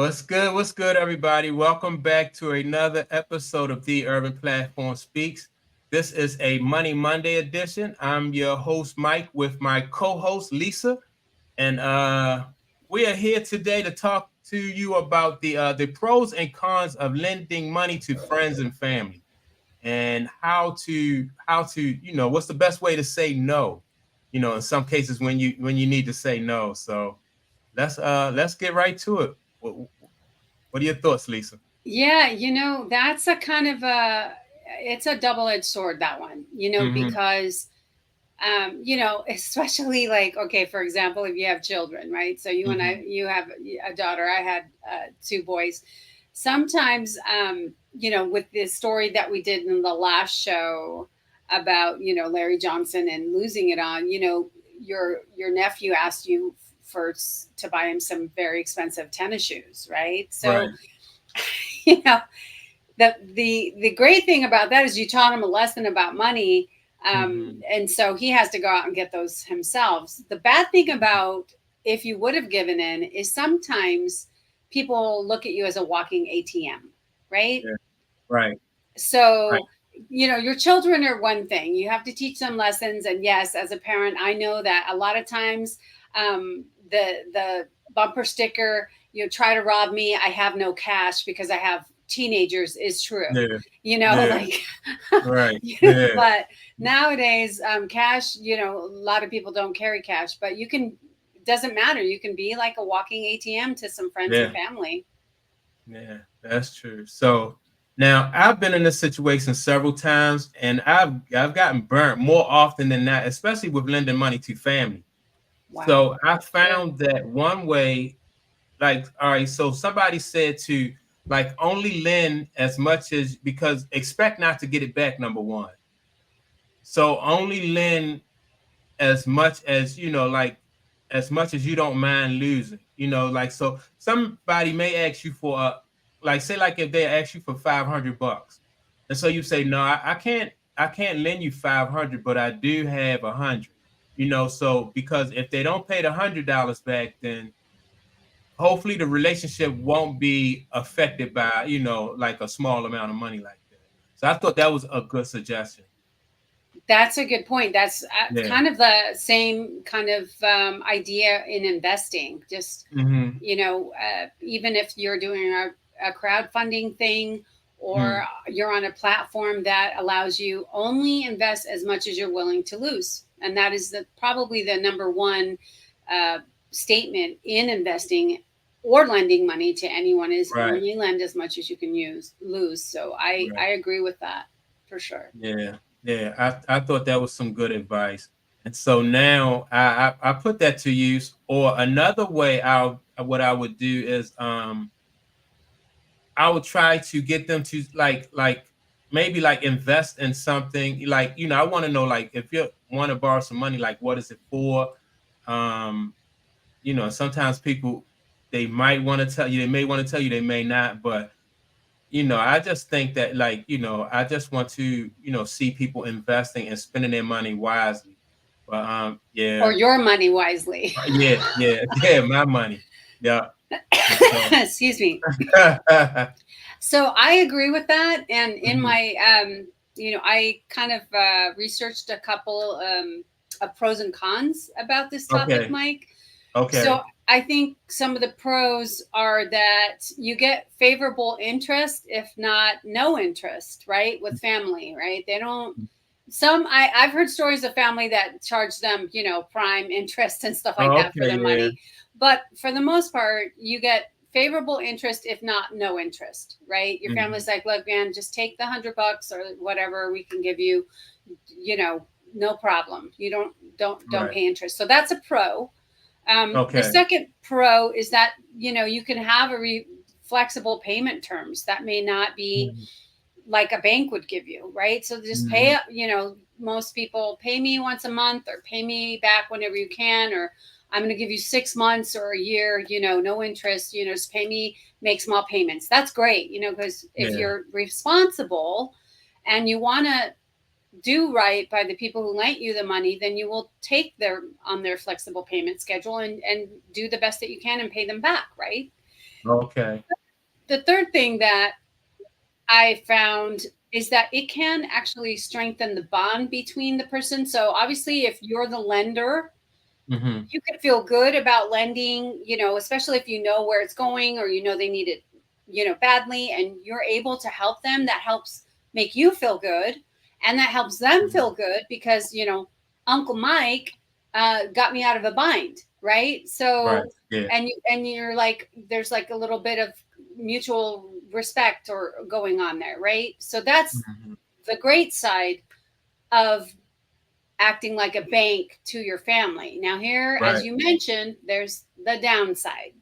What's good? What's good, everybody? Welcome back to another episode of The Urban Platform Speaks. This is a Money Monday edition. I'm your host, Mike, with my co-host, Lisa. And we are here today to talk to you about the pros and cons of lending money to friends and family, and how to what's the best way to say no. In some cases when you need to say no. So let's get right to it. What are your thoughts, Lisa? Yeah, that's a kind of it's a double-edged sword, that one, Hmm. because, especially like, okay, for example, if you have children, right? So Hmm. you have a daughter. I had two boys. Sometimes, with the story that we did in the last show about, Larry Johnson and losing it on, your nephew asked you to buy him some very expensive tennis shoes, right? So, Right. you know, the great thing about that is you taught him a lesson about money, Hmm. and so he has to go out and get those himself. The bad thing about if you would have given in is sometimes people look at you as a walking ATM, right? Yeah. Right. Right. So, your children are one thing. You have to teach them lessons, and yes, as a parent, I know that a lot of times, the bumper sticker, try to rob me, I have no cash because I have teenagers, is true. Yeah. Yeah. Like, Right. Yeah. but nowadays, cash, a lot of people don't carry cash, but you can, doesn't matter. You can be like a walking ATM to some friends and Yeah. family. Yeah. That's true. So now I've been in this situation several times, and I've gotten burnt more often than not, especially with lending money to family. Wow. So I found that one way, like, all right, so somebody said to like only lend as much as, because expect not to get it back, number one. So only lend as much as like as much as you don't mind losing. Like, so somebody may ask you for like, say, like, if they ask you for $500, and so you say, no, I can't lend you 500, but I do have 100. So because if they don't pay the $100 back, then hopefully the relationship won't be affected by like a small amount of money like that. So I thought that was a good suggestion. That's a good point. That's Yeah. kind of the same kind of idea in investing. Just, Hmm. even if you're doing a crowdfunding thing, or you're on a platform that allows you only invest as much as you're willing to lose. And that is probably the number one uh, statement in investing or lending money to anyone, is Right. only lend as much as you can lose. So I Right. agree with that for sure. Yeah, yeah. I thought that was some good advice. And so now I put that to use. Or another way, what I would do is I would try to get them to like maybe like invest in something. Like, I want to know, like, if you want to borrow some money, like, what is it for? Um, Sometimes people, they might want to tell you, they may want to tell you, they may not, but I just think that, like, I just want to, see people investing and spending their money wisely. But Or yeah, your money wisely. yeah, yeah, yeah, my money. Yeah. And so Excuse me. So I agree with that. And in Mhm. my, I kind of researched a couple of pros and cons about this topic, Okay. Mike. So Okay. I think some of the pros are that you get favorable interest, if not no interest, right? With family, right? They don't, I've heard stories of family that charge them, prime interest and stuff like Oh, that for okay, their yeah. money. But for the most part, you get favorable interest, if not no interest, right? Your Mhm. family's like, look, man, just take the $100 or whatever we can give you, you know, no problem. You don't Right. pay interest. So that's a pro. The Okay. second pro is that, you can have flexible payment terms that may not be Mhm. like a bank would give you, right? So just Mhm. pay, most people pay me once a month, or pay me back whenever you can, or I'm going to give you 6 months or a year, no interest, just pay me, make small payments. That's great, because if Yeah. you're responsible and you want to do right by the people who lent you the money, then you will take their on their flexible payment schedule, and do the best that you can and pay them back, right? Okay. The third thing that I found is that it can actually strengthen the bond between the person. So obviously, if you're the lender, Mm-hmm. you can feel good about lending, especially if you know where it's going or they need it, badly, and you're able to help them. That helps make you feel good, and that helps them feel good because Uncle Mike got me out of a bind, right? Right. So, Yeah. and you're like, there's like a little bit of mutual respect or going on there, right? So that's Mm-hmm. the great side of acting like a bank to your family. Now, here, as Right. you mentioned, there's the downside.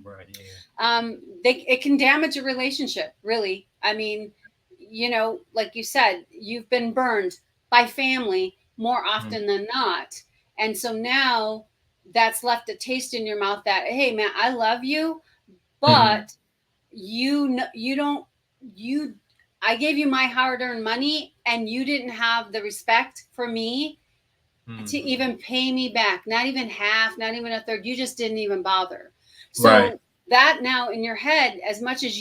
Right. Yeah. It can damage a relationship, really. I mean, like you said, you've been burned by family more Mm-hmm. often than not. And so now that's left a taste in your mouth that, hey, man, I love you, Mm-hmm. but you don't, you, I gave you my hard earned money and you didn't have the respect for me to Mm-hmm. even pay me back, not even half, not even a third. You just didn't even bother. Right. So that now in your head, as much as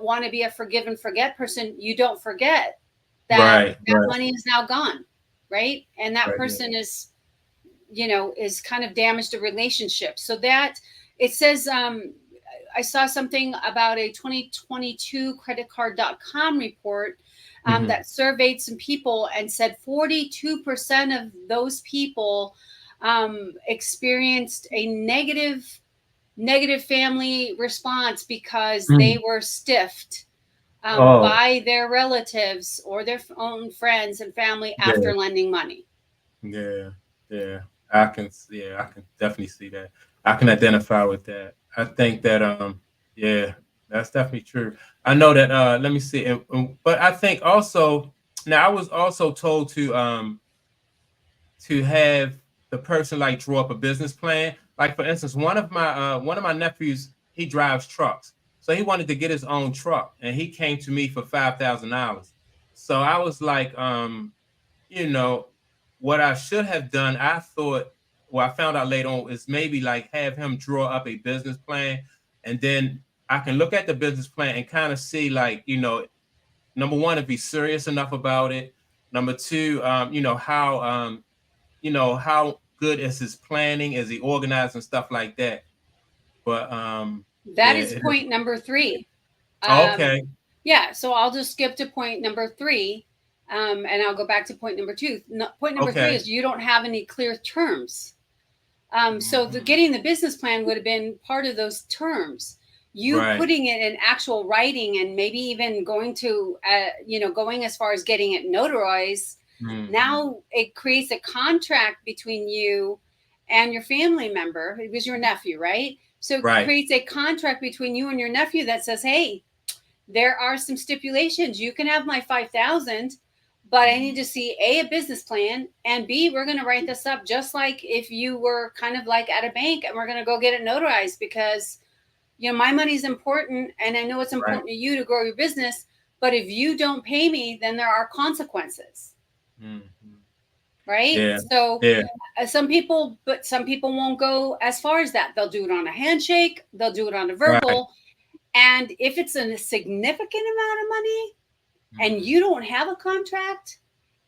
want to be a forgive and forget person, you don't forget that Right. that Right. money is now gone, right? And that Right. Yeah. person is kind of damaged a relationship. So that it says, I saw something about a 2022 creditcard.com report Mm-hmm. that surveyed some people and said 42% of those people experienced a negative family response because they Mm. were stiffed Oh. by their relatives or their own friends and family Yeah. after lending money. Yeah. Yeah. I can. Yeah. I can definitely see that. I can identify with that. I think that. Yeah. That's definitely true. I know that. Let me see. But I think also. Now I was also told to have the person like draw up a business plan. Like for instance, one of my nephews, he drives trucks. So he wanted to get his own truck and he came to me for $5,000. So I was like, you know, what I should have done, I thought, well, I found out later on is maybe like have him draw up a business plan and then I can look at the business plan and kind of see like, number one, if he's serious enough about it. Number two, how good is his planning? Is he organized and stuff like that? But That yeah, is point number three. Um, okay, yeah, so I'll just skip to point number three, and I'll go back to point number two. No, point number three okay, is you don't have any clear terms. So hmm, getting the business plan would have been part of those terms. You right, putting it in actual writing and maybe even going as far as getting it notarized. hmm, Now it creates a contract between you and your family member. It was your nephew, right? So it right, creates a contract between you and your nephew that says, hey, there are some stipulations. You can have my 5,000, but I need mhm, to see a business plan, and B, we're going to write this up just like if you were kind of like at a bank and we're going to go get it notarized because my money is important and I know it's right, important to you to grow your business, but if you don't pay me, then there are consequences, hmm, right? yeah, So yeah, some people won't go as far as that. They'll do it on a handshake, they'll do it on a right, verbal, and if it's a significant amount of money and hmm, you don't have a contract,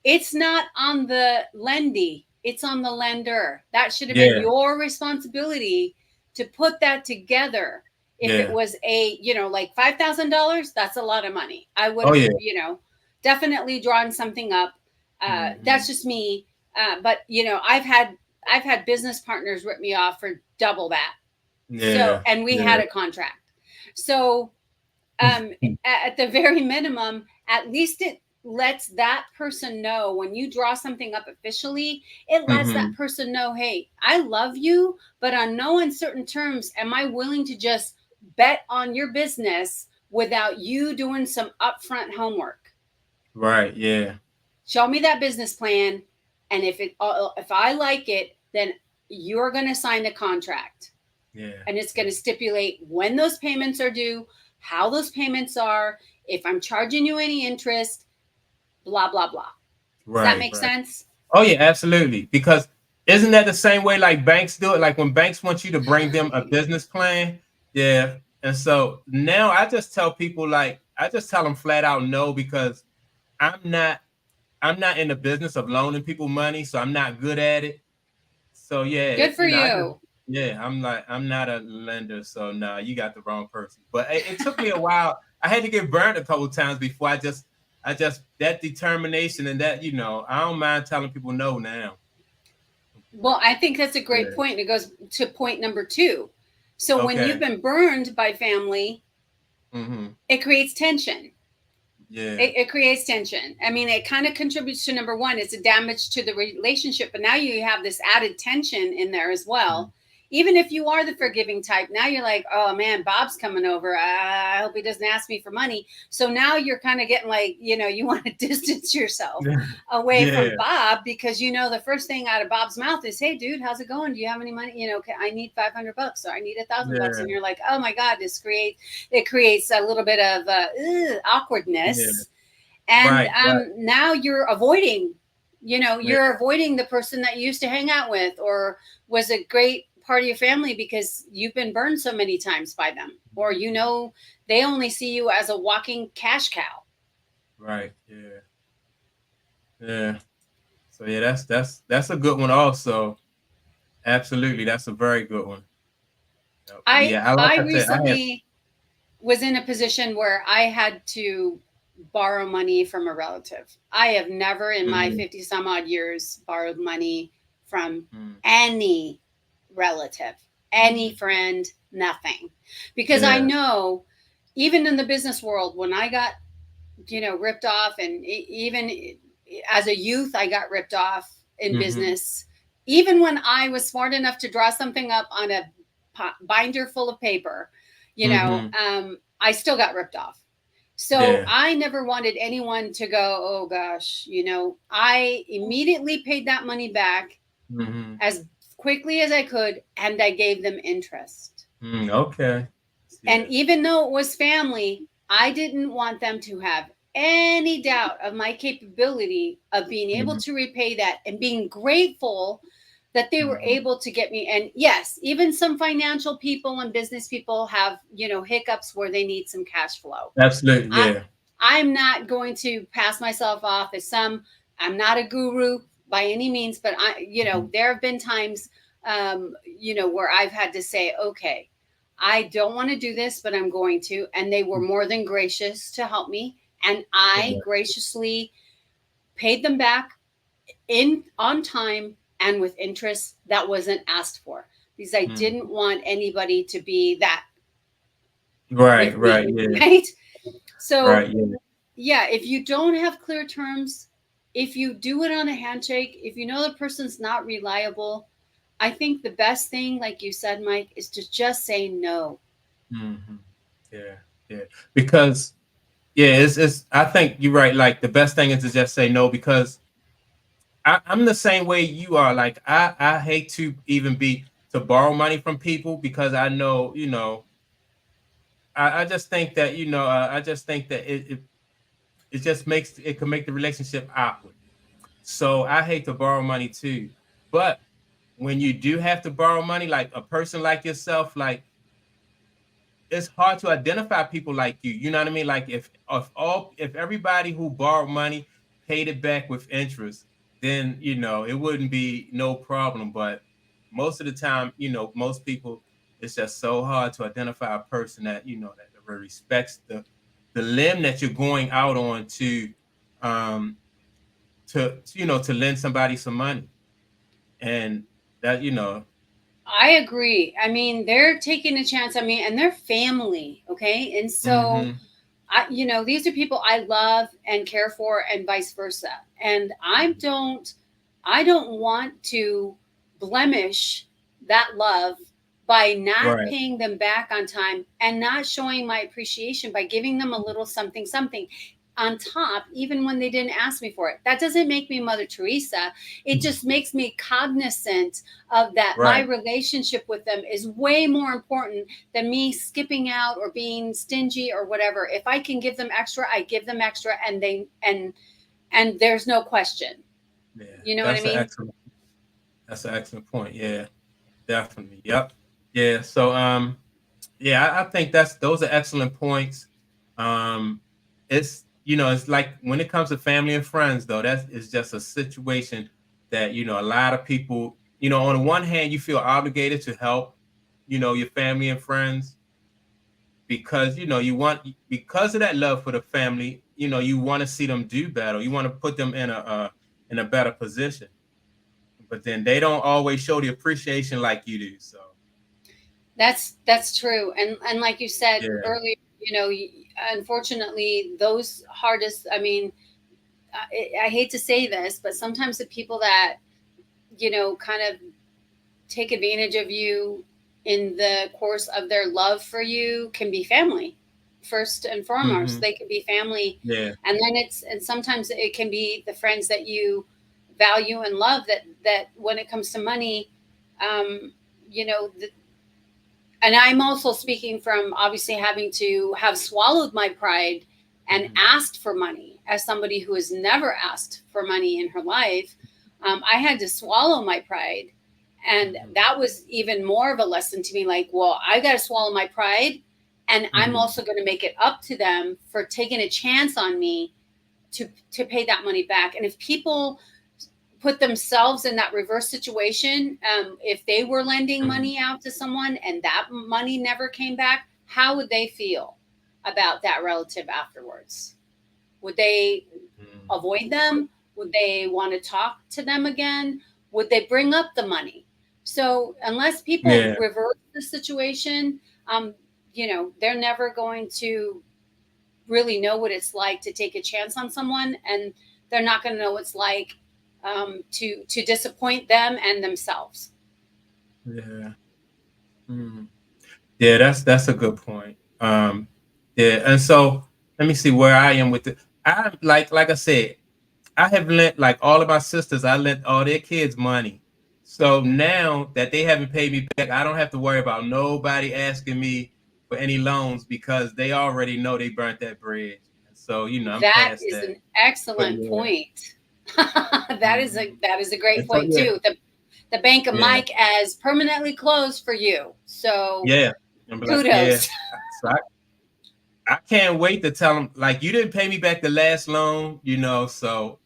it's not on the lendee, it's on the lender. That should have been yeah, your responsibility to put that together. If it yeah, was like $5,000, that's a lot of money. I would oh have, yeah, definitely drawn something up. hmm, That's just me. But I've had business partners rip me off for double that. So, yeah, and we had yeah, a contract. So at the very minimum, at least it lets that person know when you draw something up officially, it lets that hmm, person know, hey, I love you, but on no uncertain terms, am I willing to just bet on your business without you doing some upfront homework? right, yeah, Show me that business plan. And if I like it, then you're going to sign the contract yeah, and it's going to stipulate when those payments are due, how those payments are, if I'm charging you any interest, blah, blah, blah. Does that right, make right. sense? Oh yeah, absolutely. Because isn't that the same way like banks do it? Like when banks want you to bring them a business plan, Yeah. And so now I just tell people, like, I just tell them flat out no, because I'm not I'm not in the business of loaning people money, so I'm not good at it. So yeah, Good for I just, you. yeah, I'm not a lender, so no, you got the wrong person. But it took me a while. I had to get burned a couple times before I just that determination and that, I don't mind telling people no now. Well, I think that's a great Yeah. point. It goes to point number two. So when you've Okay. been burned by family, Mm-hmm. it creates tension. Yeah. It creates tension. I mean, it kind of contributes to number one, it's a damage to the relationship, but now you have this added tension in there as Mm-hmm. well. Even if you are the forgiving type, now you're like, oh man, Bob's coming over. I hope he doesn't ask me for money. So now you're kind of getting like, you want to distance yourself away Yeah. from Bob, because the first thing out of Bob's mouth is, hey dude, how's it going? Do you have any money? I need $500 or I need $1,000. Yeah. And you're like, oh my God, it creates a little bit of Yeah. awkwardness. And Right. Right. now you're avoiding, Yeah. you're avoiding the person that you used to hang out with or was a great part of your family because you've been burned so many times by them, or they only see you as a walking cash cow. Right. Yeah. Yeah. So yeah, that's a good one also. Absolutely, that's a very good one. Yep. But I yeah, I like I I said, I had. recently was in a position where I had to borrow money from a relative. I have never in my Mhm, 50 some odd years borrowed money from mhm, any relative, any mhm. friend, nothing. Because I Yeah. know even in the business world, when I got, ripped off, and even as a youth, I got ripped off in Mhm, business. Even when I was smart enough to draw something up on a binder full of paper, mhm. I still got ripped off. So Yeah. I never wanted anyone to go, oh gosh, I immediately paid that money back Mhm. as quickly as I could, and I gave them interest. Okay. And Yeah. even though it was family, I didn't want them to have any doubt of my capability of being able Mhm, to repay that and being grateful that they were mhm. able to get me. And yes, even some financial people and business people have, hiccups where they need some cash flow. Absolutely. I Yeah. I'm not going to pass myself off as I'm not a guru by any means, but Mhm, there have been times, where I've had to say, okay, I don't want to do this, but I'm going to. And they were more than gracious to help me. And I yeah. graciously paid them back in on time and with interest that wasn't asked for, because I Mhm. didn't want anybody to be that Right. with Right. me, Yeah. right? So Right. Yeah. yeah, if you don't have clear terms, if you do it on a handshake, if you know the person's not reliable, I think the best thing, like you said, Mike, is to just say no. Mhm. Yeah. Yeah. Because yeah, it's. I think you're right. Like the best thing is to just say no, because I'm the same way you are. Like I hate to even be to borrow money from people, because I know, I just think that, I just think that it just makes it can make the relationship awkward. So I hate to borrow money too. But when you do have to borrow money, like a person like yourself, like it's hard to identify people like you. You know what I mean? Like if everybody who borrowed money paid it back with interest, then it wouldn't be no problem. But most of the time, most people, it's just so hard to identify a person that that really respects the limb that you're going out on um to lend somebody some money. And that I agree. I mean, they're taking a chance on me and they're family. Okay. And so, hmm these are people I love and care for and vice versa. And I don't want to blemish that love by not right. paying them back on time and not showing my appreciation by giving them a little something, something on top, even when they didn't ask me for it. That doesn't make me Mother Teresa. It just makes me cognizant of that my Right. relationship with them is way more important than me skipping out or being stingy or whatever. If I can give them extra, I give them extra, and there's no question. Yeah, You know what I mean? that's an excellent point. Yeah, definitely. Yep. Yeah. So Yeah, I think those are excellent points. Um, it's it's like when it comes to family and friends, though, that is just a situation that a lot of people, on the one hand, you feel obligated to help, your family and friends because you want because of that love for the family, you want to see them do better. You want to put them in a better position, but then they don't always show the appreciation like you do. So That's true, and like you said yeah. earlier, unfortunately, those hardest. I mean, I hate to say this, but sometimes the people that kind of take advantage of you in the course of their love for you can be family first and foremost. Hmm. They can be family, Yeah. and then and sometimes it can be the friends that you value and love, that when it comes to money, um, you know the, and I'm also speaking from obviously having to have swallowed my pride and Hmm. asked for money as somebody who has never asked for money in her life. I had to swallow my pride. And Hmm. that was even more of a lesson to me, like, well, I got to swallow my pride. And I'm Hmm. also going to make it up to them for taking a chance on me to pay that money back. And if people put themselves in that reverse situation, if they were lending Hmm. money out to someone and that money never came back, how would they feel about that relative afterwards? Would they Hmm. avoid them? Would they want to talk to them again? Would they bring up the money? So unless people Yeah. reverse the situation, they're never going to really know what it's like to take a chance on someone, and they're not going to know what it's like to disappoint them and themselves. Yeah. Mm. Yeah, that's a good point. Yeah, and so let me see where I am with it. I like I said, I have lent like all of my sisters, I lent all their kids money. So now that they haven't paid me back, I don't have to worry about nobody asking me for any loans because they already know they burnt that bridge. So, I'm That past is that. an But excellent yeah. point. That is a great And so point yeah, too. The Bank of yeah, Mike as permanently closed for you. So yeah. I'm like, yeah. kudos. So I can't wait to tell them like you didn't pay me back the last loan, so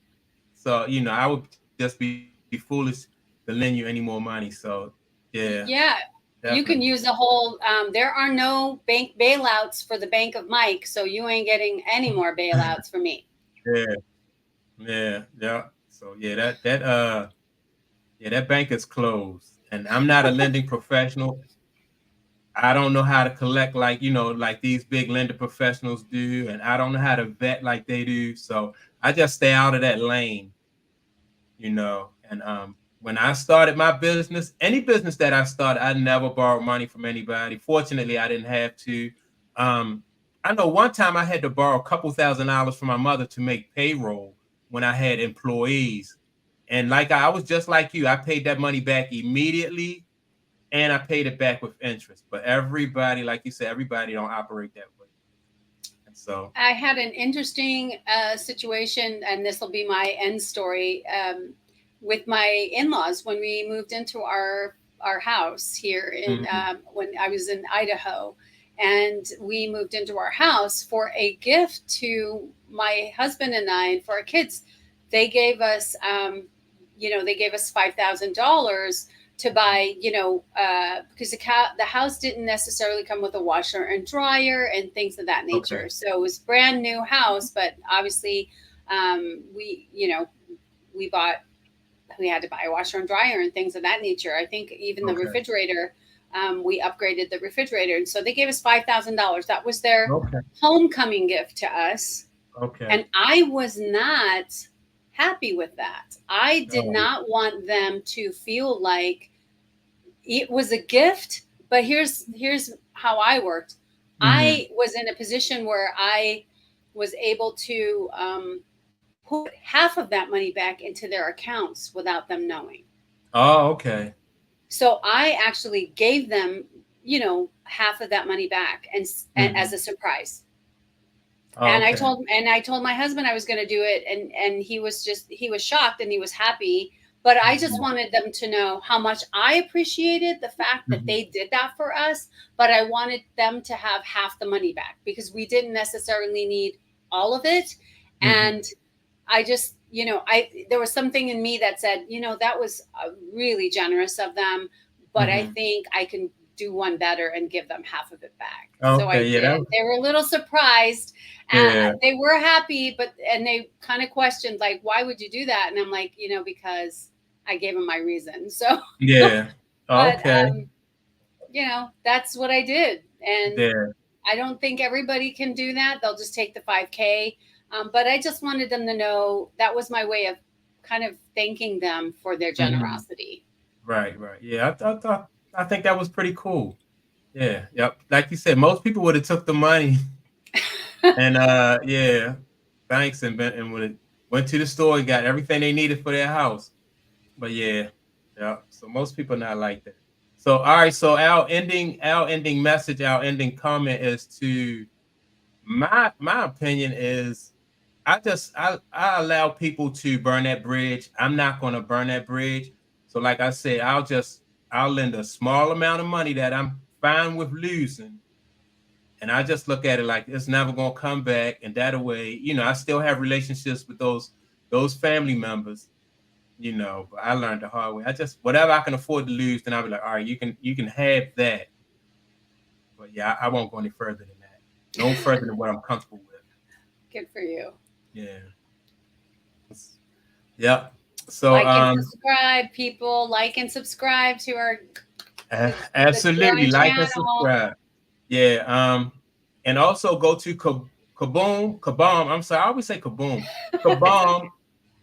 I would just be foolish to lend you any more money. So yeah, Yeah, you can definitely. use the whole. There are no bank bailouts for the Bank of Mike, so you ain't getting any more bailouts from me. Yeah, yeah, yeah. So yeah, that bank is closed. And I'm not a lending professional. I don't know how to collect like these big lender professionals do, and I don't know how to vet like they do. So I just stay out of that lane. And when I started my business, any business that I started, I never borrowed money from anybody. Fortunately, I didn't have to. Um, I know one time I had to borrow a couple $1,000s from my mother to make payroll when I had employees. And like I was just like you, I paid that money back immediately and I paid it back with interest. But everybody, like you said, everybody don't operate that way. And so, I had an interesting situation, and this will be my end story, with my in-laws when we moved into our house here in mhm. when I was in Idaho, and we moved into our house for a gift to my husband and I, and for our kids. They gave us, they gave us $5,000 to buy, because the house didn't necessarily come with a washer and dryer and things of that Okay. nature. So it was brand new house, but obviously, we, we bought, we had to buy a washer and dryer and things of that nature. I think even the Okay. refrigerator, we upgraded the refrigerator, and so they gave us $5,000. That was their Okay. homecoming gift to us, Okay. and I was not happy with that. I did Oh. not want them to feel like it was a gift, but here's how I worked. Mhm. I was in a position where I was able to put half of that money back into their accounts without them knowing. Oh, okay. So I actually gave them, half of that money back, and as Mhm. a surprise. Oh, And okay. I told my husband I was going to do it, and he was shocked and he was happy, But I just wanted them to know how much I appreciated the fact that they did that for us. But I wanted them to have half the money back because we didn't necessarily need all of it. And I just, there was something in me that said, that was really generous of them. But I think I can do one better and give them half of it back. Okay, so I did. They were a little surprised. They were happy, and they kind of questioned, like, why would you do that? And I'm like, because I gave them my reason. So yeah, okay. But, that's what I did. And I don't think everybody can do that. They'll just take the 5K. But I just wanted them to know that was my way of kind of thanking them for their generosity. Right. Yeah, I think that was pretty cool. Yeah. Yep. Like you said, most people would have took the money and yeah, thanks, and went to the store and got everything they needed for their house. But yeah. So most people not like that. So all right. So our ending message, our ending comment is to my opinion is I allow people to burn that bridge. I'm not going to burn that bridge. So like I said, I'll lend a small amount of money that I'm fine with losing. And I just look at it like it's never going to come back. And that way, I still have relationships with those family members, but I learned the hard way. Whatever I can afford to lose, then I'll be like, all right, you can have that. But yeah, I won't go any further than that. No further than what I'm comfortable with. Good for you. Yeah. Yep. So like and subscribe, people. Like and subscribe to our absolutely like and subscribe. Yeah. And also go to Kaboom. I'm sorry, I always say Kaboom. Kaboom,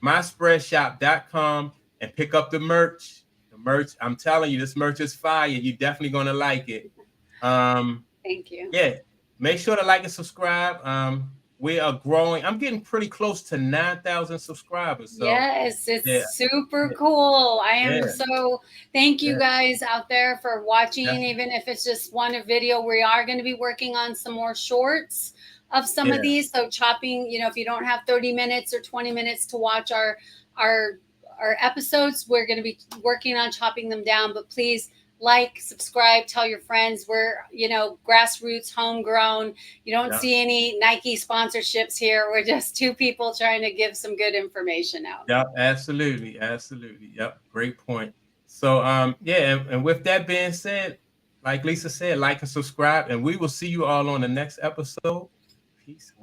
myspreadshop.com and pick up the merch. The merch, I'm telling you, this merch is fire. You're definitely gonna like it. Thank you. Yeah. Make sure to like and subscribe. We are growing. I'm getting pretty close to 9,000 subscribers. So, yes, it's super cool. I am so thank you guys out there for watching, even if it's just one video. We are going to be working on some more shorts of some of these. So chopping, if you don't have 30 minutes or 20 minutes to watch our episodes, we're going to be working on chopping them down. But please like, subscribe, tell your friends. We're, grassroots, homegrown. You don't see any Nike sponsorships here. We're just two people trying to give some good information out. Yep, absolutely. Yep, great point. So, and with that being said, like Lisa said, like and subscribe, and we will see you all on the next episode. Peace.